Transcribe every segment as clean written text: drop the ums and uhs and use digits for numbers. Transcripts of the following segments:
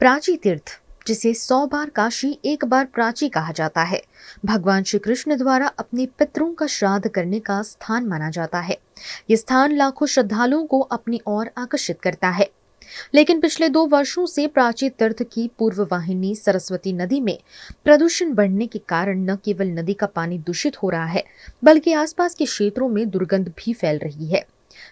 प्राची तीर्थ, जिसे 100 बार काशी 1 बार प्राची कहा जाता है, भगवान श्री कृष्ण द्वारा अपने पितरों का श्राद्ध करने का स्थान माना जाता है। ये स्थान लाखों श्रद्धालुओं को अपनी ओर आकर्षित करता है। लेकिन पिछले 2 वर्षों से प्राची तीर्थ की पूर्व वाहिनी सरस्वती नदी में प्रदूषण बढ़ने के कारण न केवल नदी का पानी दूषित हो रहा है, बल्कि आसपास के क्षेत्रों में दुर्गंध भी फैल रही है।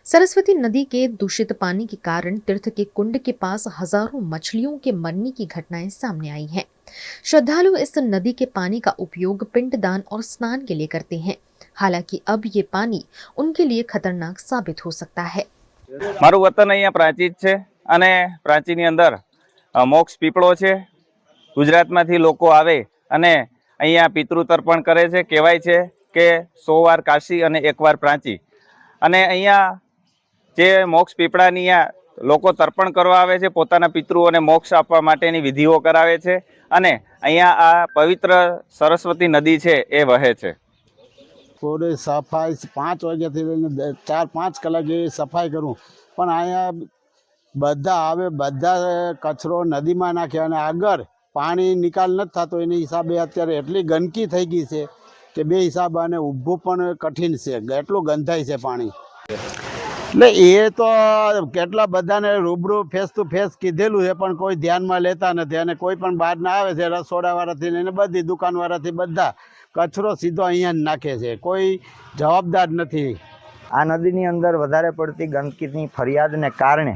सरस्वती नदी के दूषित पानी के कारण तीर्थ के कुंड के पास हजारों मछलियों के मरने की घटनाएं सामने आई हैं। श्रद्धालु इस नदी के पानी का उपयोग पिंडदान और स्नान के लिए करते हैं। हालांकि अब ये पानी उनके लिए खतरनाक साबित हो सकता है। मारू वतन अहींया प्राची छे अने प्राचीनी अंदर मोक्ष पीपळो छे। गुजरातमांथी लोको आवे अने अहींया पितृ तर्पण करे छे। कहेवाय छे के 100 वार काशी अने 1 वार प्राची। અને અહીંયા જે મોક્ષ પીપળાની લોકો તર્પણ કરવા આવે છે, પોતાના પિતૃઓને મોક્ષ આપવા માટેની વિધિઓ કરાવે છે અને અહીંયા આ પવિત્ર સરસ્વતી નદી છે એ વહે છે। પૂરી સફાઈ 5 વાગ્યાથી લઈને 4-5 કલાક જેવી સફાઈ કરું, પણ અહીંયા બધા આવે, બધા કચરો નદીમાં નાખે અને આગળ પાણી નિકાલ નથી થતો। એના હિસાબે અત્યારે એટલી ગંદકી થઈ ગઈ છે કે બે હિસાબ અને ઊભું પણ કઠિન છે, એટલું ગંધાય છે પાણી। એટલે એ તો કેટલા બધાને રૂબરૂ ફેસ ટુ ફેસ કીધેલું છે, પણ કોઈ ધ્યાનમાં લેતા નથી અને કોઈ પણ બહારના આવે છે, રસોડાવાળાથી ને બધી દુકાનવાળાથી બધા કચરો સીધો અહીંયા જ નાખે છે, કોઈ જવાબદાર નથી। આ નદીની અંદર વધારે પડતી ગંદકીની ફરિયાદને કારણે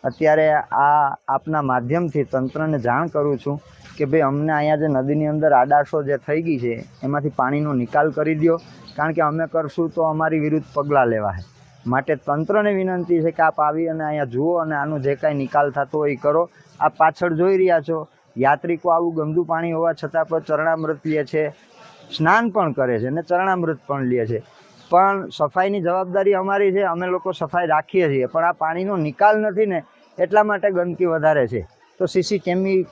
અત્યારે આ આપના માધ્યમથી તંત્રને જાણ કરું છું કે ભાઈ અમને અહીંયા જે નદીની અંદર આડાશો જે થઈ ગઈ છે એમાંથી પાણીનો નિકાલ કરી દો, કારણ કે અમે કરશું તો અમારી વિરુદ્ધ પગલાં લેવાય। માટે તંત્રને વિનંતી છે કે આપ આવી અને અહીંયા જુઓ અને આનું જે કાંઈ નિકાલ થતો હોય એ કરો। આપ પાછળ જોઈ રહ્યા છો, યાત્રિકો આવું ગંદુ પાણી હોવા છતાં પણ ચરણામૃત લે છે, સ્નાન પણ કરે છે અને ચરણામૃત પણ લે છે, પણ સફાઈની જવાબદારી અમારી છે, અમે લોકો સફાઈ રાખીએ છીએ, પણ આ પાણીનો નિકાલ નથી ને એટલા માટે ગંદકી વધારે છે। તો સીસી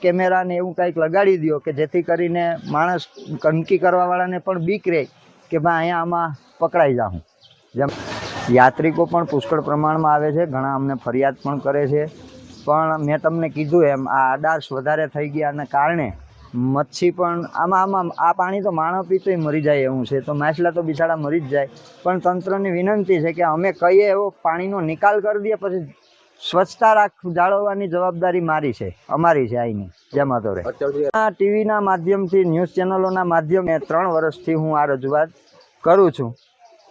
કેમેરા ને એવું કંઈક લગાડી દો કે જેથી કરીને માણસ ગંદકી કરવાવાળાને પણ બીક રહે કે ભાઈ અહીંયા આમાં પકડાઈ જાઉં। જેમ યાત્રિકો પણ પુષ્કળ પ્રમાણમાં આવે છે, ઘણા અમને ફરિયાદ પણ કરે છે, પણ મેં તમને કીધું એમ આ આડાશ વધારે થઈ ગયાને કારણે મચ્છી પણ આમાં આ પાણી તો માણસ પીતો મરી જાય એવું છે, તો માછલા તો બિચારા મરી જ જાય। પણ તંત્રની વિનંતી છે કે અમે કહીએ એવો પાણીનો નિકાલ કરી દઈએ, પછી સ્વચ્છતા જાળવવાની જવાબદારી મારી છે, અમારી છે અહીંની। જેમ હતો રે ટીવીના માધ્યમથી, ન્યૂઝ ચેનલોના માધ્યમે 3 વર્ષથી હું આ રજૂઆત કરું છું।